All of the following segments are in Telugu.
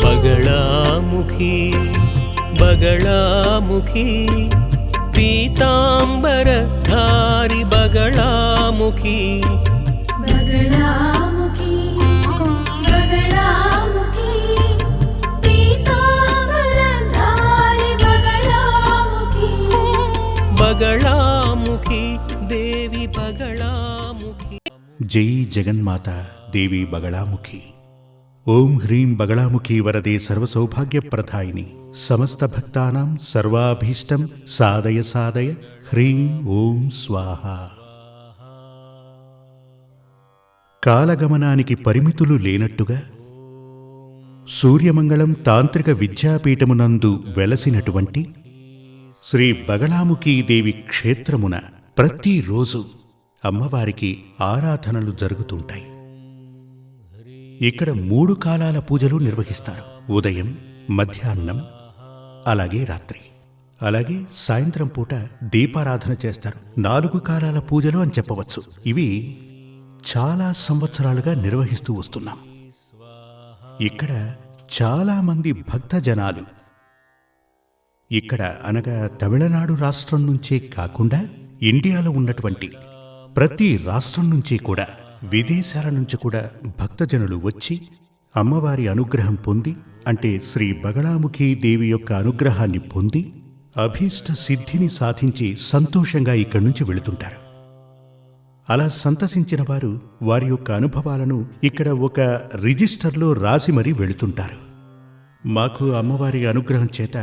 बगलामुखी बगलामुखी पीतांबरधारी बगलामुखी बगलामुखी बगलामुखी पीतांबरधारी बगलामुखी बगलामुखी देवी बगलामुखी। जय जगन्माता देवी बगलामुखी। ओम ह्रीं बगलामुखी वरदे सर्वसौभाग्यप्रदायिनी समस्त भक्तानां सर्वाभीष्टं साधय साधय ह्रीं ओम स्वाहा। కాలగమనానికి పరిమితులు లేనట్టుగా సూర్యమంగళం తాంత్రిక విద్యాపీఠమునందు వెలసినటువంటి శ్రీ బగళాముఖీదేవి క్షేత్రమున ప్రతిరోజు అమ్మవారికి ఆరాధనలు జరుగుతుంటాయి. ఇక్కడ 3 కాలాల పూజలు నిర్వహిస్తారు. ఉదయం, మధ్యాహ్నం, అలాగే రాత్రి, అలాగే సాయంత్రం పూట దీపారాధన చేస్తారు. 4 కాలాల పూజలు అని చెప్పవచ్చు. ఇవి చాలా సంవత్సరాలుగా నిర్వహిస్తూ వస్తున్నాం. ఇక్కడ చాలామంది భక్తజనాలు ఇక్కడ అనగా తమిళనాడు రాష్ట్రం నుంచే కాకుండా ఇండియాలో ఉన్నటువంటి ప్రతి రాష్ట్రం నుంచి కూడా, విదేశాల నుంచి కూడా భక్తజనులు వచ్చి అమ్మవారి అనుగ్రహం పొంది, అంటే శ్రీ బగళాముఖీ దేవి యొక్క అనుగ్రహాన్ని పొంది అభీష్ట సిద్ధిని సాధించి సంతోషంగా ఇక్కడి నుంచి వెళుతుంటారు. అలా సంతసించిన వారు వారి యొక్క అనుభవాలను ఇక్కడ ఒక రిజిస్టర్లో రాసి మరీ వెళుతుంటారు. మాకు అమ్మవారి అనుగ్రహం చేత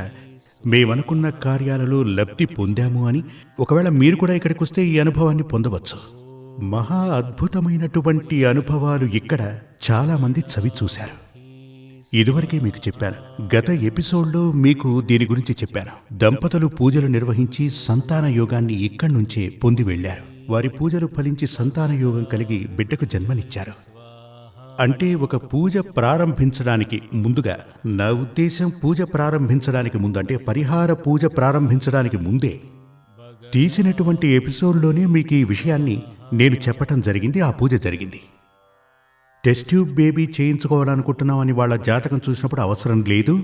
మేమనుకున్న కార్యాలలో లబ్ధి పొందాము అని. ఒకవేళ మీరు కూడా ఇక్కడికి వస్తే ఈ అనుభవాన్ని పొందవచ్చు. మహా అద్భుతమైనటువంటి అనుభవాలు ఇక్కడ చాలామంది చవి చూశారు. ఇదివరకే మీకు చెప్పాను, గత ఎపిసోడ్లో మీకు దీని గురించి చెప్పాను. దంపతులు పూజలు నిర్వహించి సంతాన యోగాన్ని ఇక్కడి నుంచే పొంది వెళ్లారు. వారి పూజలు ఫలించి సంతాన యోగం కలిగి బిడ్డకు జన్మనిచ్చారు. అంటే ఒక పూజ ప్రారంభించడానికి ముందుగా, నా ఉద్దేశం పూజ ప్రారంభించడానికి ముందు అంటే పరిహార పూజ ప్రారంభించడానికి ముందే తీసినటువంటి ఎపిసోడ్లోనే మీకు ఈ విషయాన్ని నేను చెప్పటం జరిగింది. ఆ పూజ జరిగింది. టెస్ట్ ట్యూబ్ బేబీ చేయించుకోవాలనుకుంటున్నామని వాళ్ళ జాతకం చూసినప్పుడు అవసరం లేదు,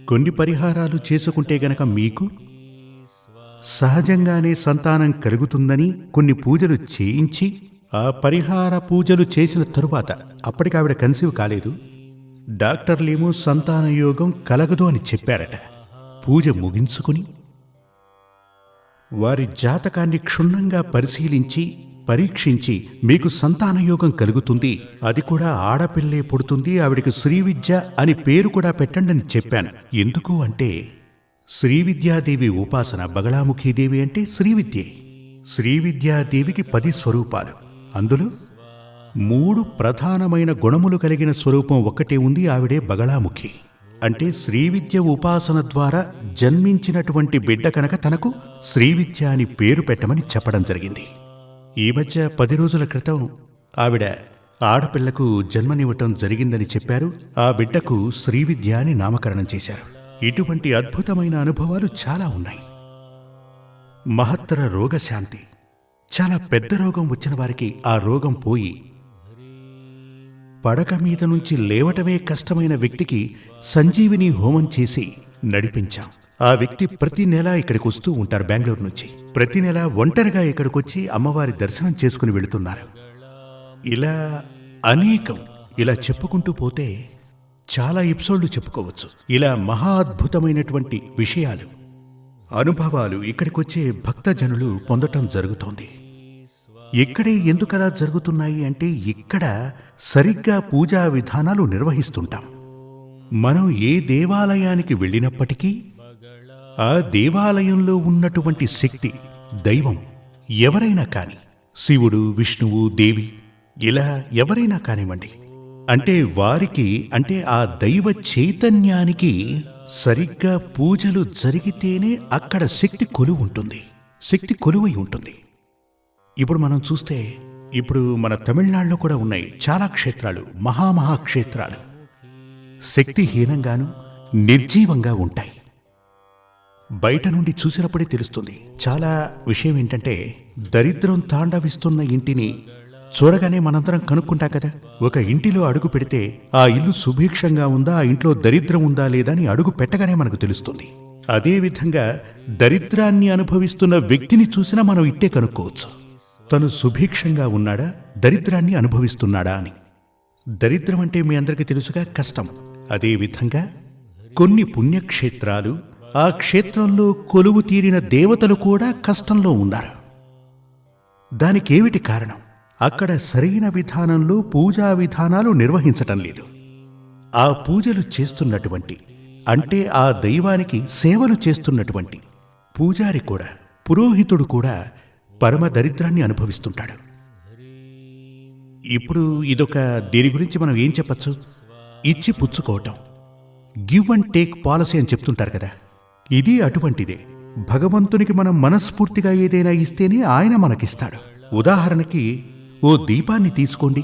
కొన్ని పరిహారాలు చేసుకుంటే గనక మీకు సహజంగానే సంతానం కలుగుతుందని కొన్ని పూజలు చేయించి, ఆ పరిహార పూజలు చేసిన తరువాత అప్పటికావిడ కన్సీవ్ కాలేదు, డాక్టర్లేమో సంతాన యోగం కలగదు అని చెప్పారట. పూజ ముగించుకుని వారి జాతకాన్ని క్షుణ్ణంగా పరిశీలించి పరీక్షించి మీకు సంతానయోగం కలుగుతుంది, అది కూడా ఆడపిల్లే పుడుతుంది, ఆవిడికి శ్రీవిద్య అని పేరు కూడా పెట్టండి అని చెప్పాను. ఎందుకు అంటే శ్రీవిద్యాదేవి ఉపాసన. బగళాముఖీదేవి అంటే శ్రీవిద్యే. శ్రీవిద్యాదేవికి 10 స్వరూపాలు. అందులో 3 ప్రధానమైన గుణములు కలిగిన స్వరూపం ఒక్కటే ఉంది, ఆవిడే బగళాముఖి. అంటే శ్రీవిద్య ఉపాసన ద్వారా జన్మించినటువంటి బిడ్డ కనుక తనకు శ్రీవిద్య అని పేరు పెట్టమని చెప్పడం జరిగింది. ఈ మధ్య 10 రోజుల క్రితం ఆవిడ ఆడపిల్లకు జన్మనివ్వటం జరిగిందని చెప్పారు. ఆ బిడ్డకు శ్రీవిద్య అని నామకరణం చేశారు. ఇటువంటి అద్భుతమైన అనుభవాలు చాలా ఉన్నాయి. మహత్తర రోగశాంతి. చాలా పెద్ద రోగం వచ్చిన వారికి ఆ రోగం పోయి పడక మీద నుంచి లేవటమే కష్టమైన వ్యక్తికి సంజీవిని హోమం చేసి నడిపించాం. ఆ వ్యక్తి ప్రతి నెల ఇక్కడికి వస్తూ ఉంటారు. బెంగళూరు నుంచి ప్రతి నెల ఒంటరిగా ఇక్కడికొచ్చి అమ్మవారి దర్శనం చేసుకుని వెళుతున్నారు. ఇలా అనేకం, ఇలా చెప్పుకుంటూ పోతే చాలా ఎపిసోడ్లు చెప్పుకోవచ్చు. ఇలా మహా అద్భుతమైనటువంటి విషయాలు, అనుభవాలు ఇక్కడికొచ్చే భక్తజనులు పొందటం జరుగుతోంది. ఇక్కడే ఎందుకలా జరుగుతున్నాయి అంటే ఇక్కడ సరిగ్గా పూజా విధానాలు నిర్వహిస్తుంటాం. మనం ఏ దేవాలయానికి వెళ్ళినప్పటికీ ఆ దేవాలయంలో ఉన్నటువంటి శక్తి, దైవం ఎవరైనా కాని, శివుడు, విష్ణువు, దేవి, ఇలా ఎవరైనా కానివ్వండి, అంటే వారికి, అంటే ఆ దైవ చైతన్యానికి సరిగ్గా పూజలు జరిగితేనే అక్కడ శక్తి కొలువు ఉంటుంది, శక్తి కొలువై ఉంటుంది. ఇప్పుడు మనం చూస్తే, ఇప్పుడు మన తమిళనాడులో కూడా ఉన్నాయి చాలా క్షేత్రాలు, మహామహాక్షేత్రాలు శక్తిహీనంగాను నిర్జీవంగా ఉంటాయి. బయట నుండి చూసినప్పుడే తెలుస్తుంది. చాలా విషయం ఏంటంటే, దరిద్రం తాండవిస్తున్న ఇంటిని చూడగానే మనందరం కనుక్కుంటాం కదా. ఒక ఇంటిలో అడుగు పెడితే ఆ ఇల్లు సుభిక్షంగా ఉందా, ఆ ఇంట్లో దరిద్రం ఉందా లేదా అని అడుగు పెట్టగానే మనకు తెలుస్తుంది. అదేవిధంగా దరిద్రాన్ని అనుభవిస్తున్న వ్యక్తిని చూసినా మనం ఇట్టే కనుక్కోవచ్చు, తను సుభిక్షంగా ఉన్నాడా, దరిద్రాన్ని అనుభవిస్తున్నాడా అని. దరిద్రం అంటే మీ అందరికీ తెలుసుగా, కష్టం. అదేవిధంగా కొన్ని పుణ్యక్షేత్రాలు, ఆ క్షేత్రంలో కొలువు తీరిన దేవతలు కూడా కష్టంలో ఉన్నారు. దానికేమిటి కారణం? అక్కడ సరైన విధానంలో పూజా విధానాలు నిర్వహించటం లేదు. ఆ పూజలు చేస్తున్నటువంటి, అంటే ఆ దైవానికి సేవలు చేస్తున్నటువంటి పూజారి కూడా, పురోహితుడు కూడా పరమ దరిద్రాన్ని అనుభవిస్తుంటాడు. ఇప్పుడు దీని గురించి మనం ఏం చెప్పచ్చు? ఇచ్చి పుచ్చుకోవటం, గివ్ అండ్ టేక్ పాలసీ అని చెప్తుంటారు కదా. ఇది అటువంటిదే. భగవంతునికి మనం మనస్ఫూర్తిగా ఏదైనా ఇస్తేనే ఆయన మనకిస్తాడు. ఉదాహరణకి ఓ దీపాన్ని తీసుకోండి,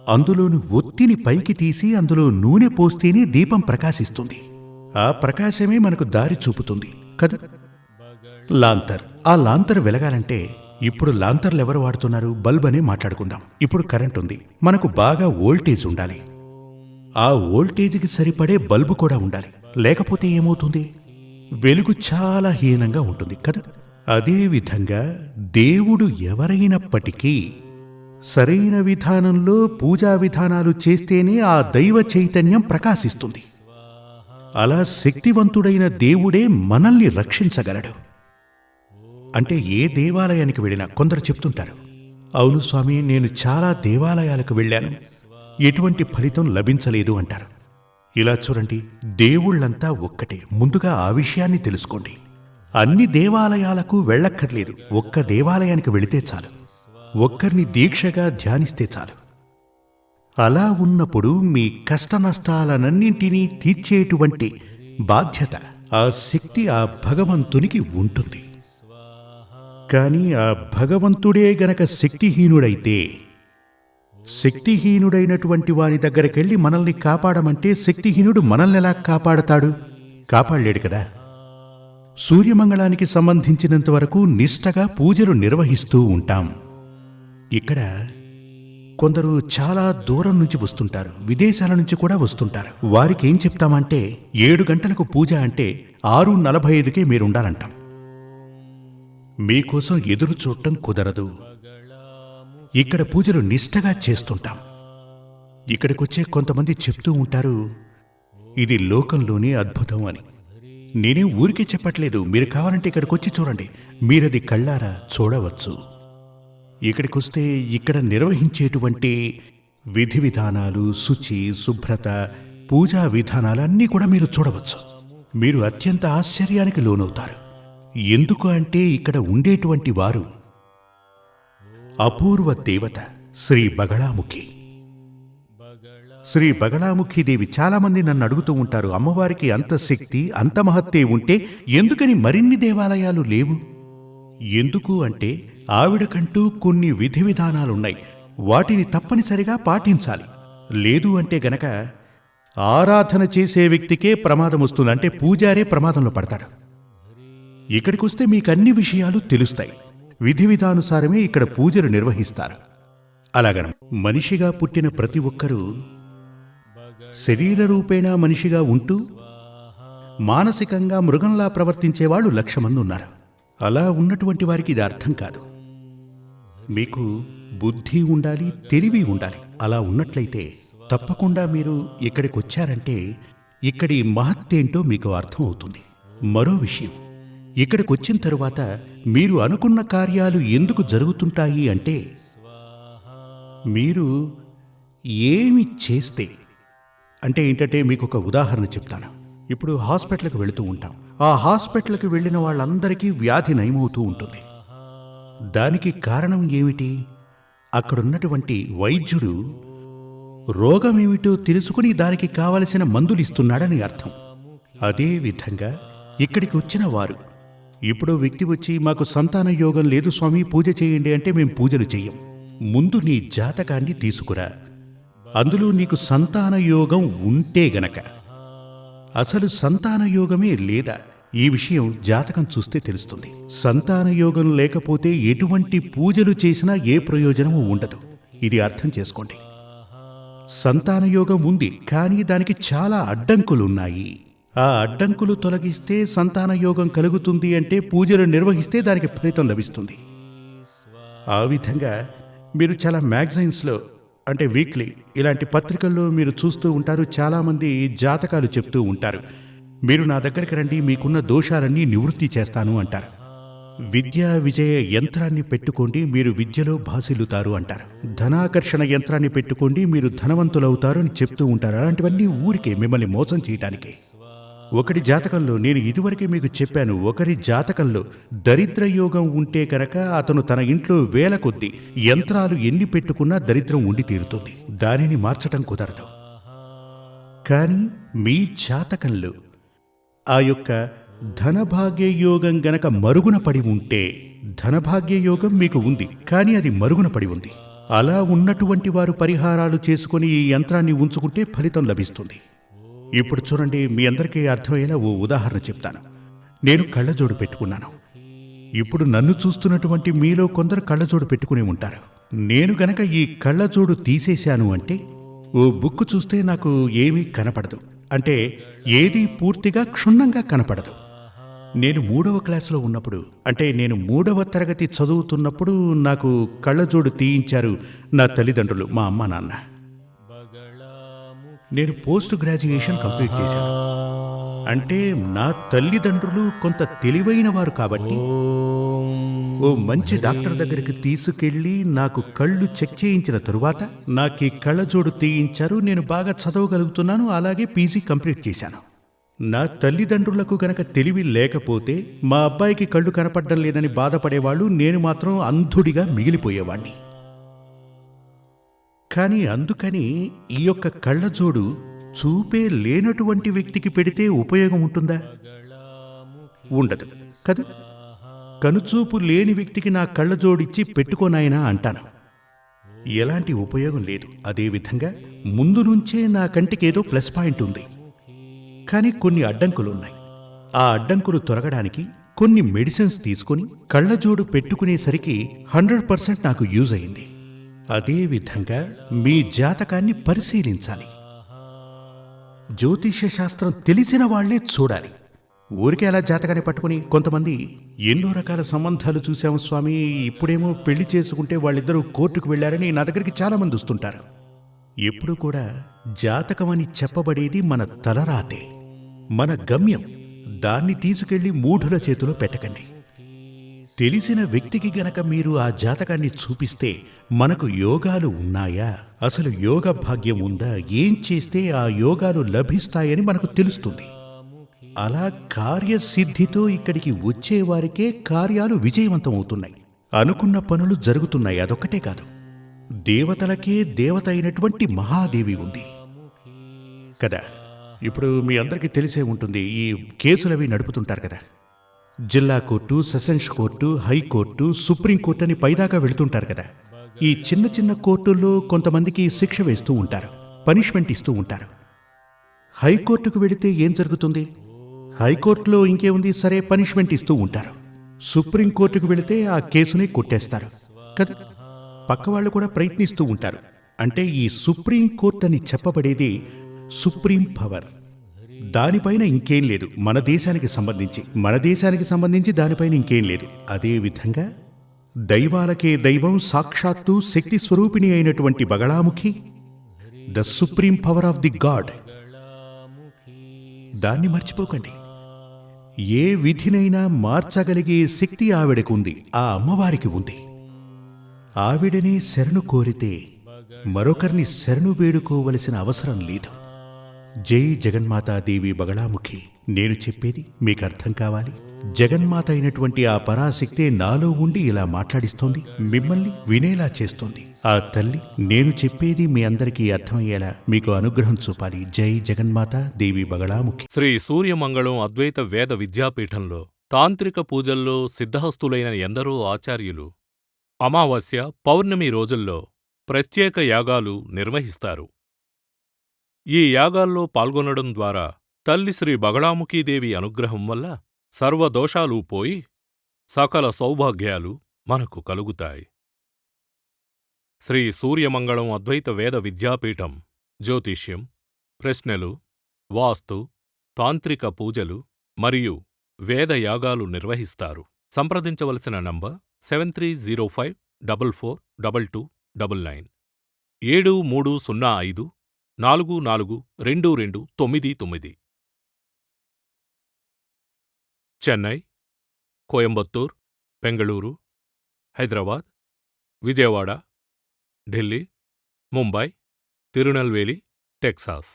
అందులోని ఒత్తిని పైకి తీసి అందులో నూనె పోస్తేనే దీపం ప్రకాశిస్తుంది. ఆ ప్రకాశమే మనకు దారి చూపుతుంది కదా. లాంతర్, ఆ లాంతర్ వెలగాలంటే ఇప్పుడు లాంతర్లు ఎవరు వాడుతున్నారు? బల్బ్ అనే మాట్లాడుకుందాం. ఇప్పుడు కరెంట్ ఉంది, మనకు బాగా వోల్టేజ్ ఉండాలి. ఆ వోల్టేజ్కి సరిపడే బల్బు కూడా ఉండాలి, లేకపోతే ఏమవుతుంది? వెలుగు చాలా హీనంగా ఉంటుంది కదా. అదేవిధంగా దేవుడు ఎవరైనప్పటికీ సరైన విధానంలో పూజా విధానాలు చేస్తేనే ఆ దైవ చైతన్యం ప్రకాశిస్తుంది. అలా శక్తివంతుడైన దేవుడే మనల్ని రక్షించగలడు. అంటే ఏ దేవాలయానికి వెళ్ళినా కొందరు చెప్తుంటారు, అవును స్వామి, నేను చాలా దేవాలయాలకు వెళ్ళాను, ఎటువంటి ఫలితం లభించలేదు అంటారు. ఇలా చూడండి, దేవుళ్ళంతా ఒక్కటే. ముందుగా ఆ విషయాన్ని తెలుసుకోండి. అన్ని దేవాలయాలకు వెళ్ళక్కర్లేదు, ఒక్క దేవాలయానికి వెళితే చాలు, ఒక్కరిని దీక్షగా ధ్యానిస్తే చాలు. అలా ఉన్నప్పుడు మీ కష్టనష్టాలనన్నింటినీ తీర్చేటువంటి బాధ్యత, ఆ శక్తి ఆ భగవంతునికి ఉంటుంది. కానీ ఆ భగవంతుడే గనక శక్తిహీనుడైతే, శక్తిహీనుడైనటువంటి వాని దగ్గరికెళ్ళి మనల్ని కాపాడమంటే శక్తిహీనుడు మనల్ని ఎలా కాపాడతాడు? కాపాడలేడు కదా. సూర్యమంగళానికి సంబంధించినంత వరకు నిష్టగా పూజలు నిర్వహిస్తూ ఉంటాం. ఇక్కడ కొందరు చాలా దూరం నుంచి వస్తుంటారు, విదేశాల నుంచి కూడా వస్తుంటారు. వారికి ఏం చెప్తామంటే 7 గంటలకు పూజ అంటే 6:45కే మీరుండాలంటాం. మీకోసం ఎదురు చూడటం కుదరదు. ఇక్కడ పూజలు నిష్టగా చేస్తుంటాం. ఇక్కడికొచ్చే కొంతమంది చెప్తూ ఉంటారు, ఇది లోకంలోనే అద్భుతం అని. నేనే ఊరికే చెప్పట్లేదు, మీరు కావాలంటే ఇక్కడికొచ్చి చూడండి, మీరది కళ్ళారా చూడవచ్చు. ఇక్కడికొస్తే ఇక్కడ నిర్వహించేటువంటి విధి విధానాలు, శుచి, శుభ్రత, పూజా విధానాలు అన్నీ కూడా మీరు చూడవచ్చు. మీరు అత్యంత ఆశ్చర్యానికి లోనవుతారు. ఎందుకు అంటే ఇక్కడ ఉండేటువంటి వారు అపూర్వ దేవత శ్రీ బగళాముఖి. శ్రీ బగళాముఖి దేవి. చాలామంది నన్ను అడుగుతూ ఉంటారు, అమ్మవారికి అంత శక్తి, అంత మహత్తే ఉంటే ఎందుకని మరిన్ని దేవాలయాలు లేవు? ఎందుకు అంటే ఆవిడకంటూ కొన్ని విధి విధానాలున్నాయి, వాటిని తప్పనిసరిగా పాటించాలి. లేదు అంటే గనక ఆరాధన చేసే వ్యక్తికే ప్రమాదం వస్తుంది, అంటే పూజారే ప్రమాదంలో పడతాడు. ఇక్కడికొస్తే మీకు అన్ని విషయాలు తెలుస్తాయి. విధి విధానుసారమే ఇక్కడ పూజలు నిర్వహిస్తారు. అలాగన మనిషిగా పుట్టిన ప్రతి ఒక్కరూ శరీర రూపేణా మనిషిగా ఉంటూ మానసికంగా మృగంలా ప్రవర్తించేవాళ్ళు 1,00,000 మంది ఉన్నారు. అలా ఉన్నటువంటి వారికి ఇది అర్థం కాదు. మీకు బుద్ధి ఉండాలి, తెలివి ఉండాలి. అలా ఉన్నట్లయితే తప్పకుండా మీరు ఇక్కడికి వచ్చారంటే ఇక్కడి మహత్తేంటో మీకు అర్థం అవుతుంది. మరో విషయం, ఇక్కడికి వచ్చిన తరువాత మీరు అనుకున్న కార్యాలు ఎందుకు జరుగుతుంటాయి అంటే, మీరు ఏమి చేస్తే, అంటే ఏంటంటే మీకు ఒక ఉదాహరణ చెప్తాను. ఇప్పుడు హాస్పిటల్కి వెళుతూ ఉంటాం. ఆ హాస్పిటల్కి వెళ్ళిన వాళ్ళందరికీ వ్యాధి నయమవుతూ ఉంటుంది. దానికి కారణం ఏమిటి? అక్కడున్నటువంటి వైద్యుడు రోగమేమిటో తెలుసుకుని దానికి కావలసిన మందులు ఇస్తున్నాడని అర్థం. అదేవిధంగా ఇక్కడికి వచ్చిన వారు, ఇప్పుడు వ్యక్తి వచ్చి మాకు సంతాన యోగం లేదు స్వామి, పూజ చేయండి అంటే మేము పూజలు చెయ్యం. ముందు నీ జాతకాన్ని తీసుకురా, అందులో నీకు సంతాన యోగం ఉంటే గనక, అసలు సంతాన యోగమే లేదా ఈ విషయం జాతకం చూస్తే తెలుస్తుంది. సంతాన యోగం లేకపోతే ఎటువంటి పూజలు చేసినా ఏ ప్రయోజనము ఉండదు. ఇది అర్థం చేసుకోండి. సంతానయోగం ఉంది, కానీ దానికి చాలా అడ్డంకులున్నాయి. ఆ అడ్డంకులు తొలగిస్తే సంతానయోగం కలుగుతుంది అంటే పూజలు నిర్వహిస్తే దానికి ఫలితం లభిస్తుంది. ఆ విధంగా మీరు చాలా మ్యాగజైన్స్లో అంటే వీక్లీ ఇలాంటి పత్రికల్లో మీరు చూస్తూ ఉంటారు. చాలామంది జాతకాలు చెప్తూ ఉంటారు. మీరు నా దగ్గరికి రండి, మీకున్న దోషాలన్నీ నివృత్తి చేస్తాను అంటారు. విద్యా విజయ యంత్రాన్ని పెట్టుకోండి, మీరు విద్యలో భాసిల్లుతారు అంటారు. ధనాకర్షణ యంత్రాన్ని పెట్టుకోండి, మీరు ధనవంతులవుతారు అని చెప్తూ ఉంటారు. అలాంటివన్నీ ఊరికే మిమ్మల్ని మోసం చేయటానికే. ఒకటి జాతకంలో నేను ఇదివరకే మీకు చెప్పాను, ఒకరి జాతకంలో దరిద్ర యోగం ఉంటే కనుక అతను తన ఇంట్లో వేల కొద్దీ యంత్రాలు ఎన్ని పెట్టుకున్నా దరిద్రం ఉండి తీరుతుంది. దానిని మార్చటం కుదరదు. కానీ మీ జాతకంలో ఆ యొక్క ధనభాగ్య యోగం గనక మరుగున పడి ఉంటే, ధనభాగ్య యోగం మీకు ఉంది కానీ అది మరుగున పడి ఉంది. అలా ఉన్నటువంటి వారు పరిహారాలు చేసుకుని ఈ యంత్రాన్ని ఉంచుకుంటే ఫలితం లభిస్తుంది. ఇప్పుడు చూడండి, మీ అందరికీ అర్థమయ్యేలా ఓ ఉదాహరణ చెప్తాను. నేను కళ్ళజోడు పెట్టుకున్నాను. ఇప్పుడు నన్ను చూస్తున్నటువంటి మీలో కొందరు కళ్ళజోడు పెట్టుకుని ఉంటారు. నేను గనక ఈ కళ్ళజోడు తీసేశాను అంటే ఓ బుక్ చూస్తే నాకు ఏమీ కనపడదు. అంటే ఏదీ పూర్తిగా క్షుణ్ణంగా కనపడదు. నేను 3వ క్లాసులో ఉన్నప్పుడు, అంటే నేను 3వ తరగతి చదువుతున్నప్పుడు నాకు కళ్ళజోడు తీయించారు నా తల్లిదండ్రులు, మా అమ్మ నాన్న. నేను పోస్ట్ గ్రాడ్యుయేషన్ కంప్లీట్ చేశాను. అంటే నా తల్లిదండ్రులు కొంత తెలివైన వారు కాబట్టి ఓ మంచి డాక్టర్ దగ్గరికి తీసుకెళ్లి నాకు కళ్ళు చెక్ చేయించిన తరువాత నాకు ఈ కళ్ళజోడు తీయించారు. నేను బాగా చదవగలుగుతున్నాను, అలాగే పీజీ కంప్లీట్ చేశాను. నా తల్లిదండ్రులకు గనక తెలివి లేకపోతే మా అబ్బాయికి కళ్ళు కనపడడం లేదని బాధపడేవాళ్ళు, నేను మాత్రం అంధుడిగా మిగిలిపోయేవాణ్ణి. కానీ అందుకని ఈ యొక్క కళ్ళజోడు చూపే లేనటువంటి వ్యక్తికి పెడితే ఉపయోగం ఉంటుందా? ఉండదు కదా. కనుచూపు లేని వ్యక్తికి నా కళ్ళజోడిచ్చి పెట్టుకోనాయనా అంటాను. ఎలాంటి ఉపయోగం లేదు. అదేవిధంగా ముందు నుంచే నా కంటికి ఏదో ప్లస్ పాయింట్ ఉంది, కానీ కొన్ని అడ్డంకులున్నాయి. ఆ అడ్డంకులు తొలగడానికి కొన్ని మెడిసిన్స్ తీసుకుని కళ్ళజోడు పెట్టుకునేసరికి 100% నాకు యూజ్ అయింది. అదేవిధంగా మీ జాతకాన్ని పరిశీలించాలి. జ్యోతిష్య శాస్త్రం తెలిసిన వాళ్లే చూడాలి. ఊరికే అలా జాతకాన్ని పట్టుకుని కొంతమంది ఎన్నో రకాల సంబంధాలు చూశాము స్వామి, ఇప్పుడేమో పెళ్లి చేసుకుంటే వాళ్ళిద్దరూ కోర్టుకు వెళ్లారని నా దగ్గరికి చాలామంది వస్తుంటారు. ఎప్పుడు కూడా జాతకమని చెప్పబడేది మన తలరాతే, మన గమ్యం. దాన్ని తీసుకెళ్లి మూఢుల చేతిలో పెట్టకండి. తెలిసిన వ్యక్తికి గనక మీరు ఆ జాతకాన్ని చూపిస్తే మనకు యోగాలు ఉన్నాయా, అసలు యోగ భాగ్యం ఉందా, ఏం చేస్తే ఆ యోగాలు లభిస్తాయని మనకు తెలుస్తుంది. అలా కార్యసిద్ధితో ఇక్కడికి వచ్చేవారికే కార్యాలు విజయవంతం అవుతున్నాయి, అనుకున్న పనులు జరుగుతున్నాయి. అదొక్కటే కాదు, దేవతలకే దేవత అయినటువంటి మహాదేవి ఉంది కదా. ఇప్పుడు మీ అందరికీ తెలిసే ఉంటుంది, ఈ కేసులవి నడుపుతుంటారు కదా. జిల్లా court, sessions court, high court, supreme court అని పైదాకా వెళుతుంటారు కదా. ఈ చిన్న చిన్న కోర్టుల్లో కొంతమందికి శిక్ష వేస్తూ ఉంటారు, పనిష్మెంట్ ఇస్తూ ఉంటారు. హైకోర్టుకు వెళితే ఏం జరుగుతుంది? హైకోర్టులో ఇంకేముంది, సరే పనిష్మెంట్ ఇస్తూ ఉంటారు. సుప్రీంకోర్టుకు వెళితే ఆ కేసుని కొట్టేస్తారు కదా. పక్కవాళ్ళు కూడా ప్రయత్నిస్తూ ఉంటారు. అంటే ఈ సుప్రీంకోర్టు అని చెప్పబడేది సుప్రీం పవర్. దానిపైన ఇంకేం లేదు. మన దేశానికి సంబంధించి దానిపైన ఇంకేం లేదు. అదేవిధంగా దైవాలకే దైవం, సాక్షాత్తు శక్తి స్వరూపిణి అయినటువంటి Bagalamukhi, the supreme power of the God. దాన్ని మర్చిపోకండి. ఏ విధినైనా మార్చగలిగే శక్తి ఆవిడకుంది, ఆ అమ్మవారికి ఉంది. ఆవిడనే శరణు కోరితే మరొకరిని శరణు వేడుకోవలసిన అవసరం లేదు. జై జగన్మాతాదేవి బగళాముఖి. నేను చెప్పేది మీకు అర్థం కావాలి. జగన్మాత అయినటువంటి ఆ పరాశక్తే నాలో ఉండి ఇలా మాట్లాడిస్తోంది, మిమ్మల్ని వినేలా చేస్తోంది. ఆ తల్లి నేను చెప్పేది మీ అందరికీ అర్థమయ్యేలా మీకు అనుగ్రహం చూపాలి. జై జగన్మాత దేవి బగళాముఖి. శ్రీ సూర్యమంగళం అద్వైత వేద విద్యాపీఠంలో తాంత్రిక పూజల్లో సిద్ధహస్తులైన ఎందరో ఆచార్యులు అమావాస్య, పౌర్ణమి రోజుల్లో ప్రత్యేక యాగాలు నిర్వహిస్తారు. ఈ యాగాల్లో పాల్గొనడం ద్వారా తల్లి శ్రీ బగళాముఖీదేవి అనుగ్రహం వల్ల సర్వదోషాలూ పోయి సకల సౌభాగ్యాలు మనకు కలుగుతాయి. శ్రీ సూర్యమంగళం అద్వైత వేద విద్యాపీఠం జ్యోతిష్యం, ప్రశ్నలు, వాస్తు, తాంత్రిక పూజలు మరియు వేద యాగాలు నిర్వహిస్తారు. సంప్రదించవలసిన నంబర్ 7305442299 7305442299. చెన్నై, కోయంబత్తూర్, బెంగళూరు, హైదరాబాద్, విజయవాడ, ఢిల్లీ, ముంబై, తిరునల్వేలి, టెక్సాస్.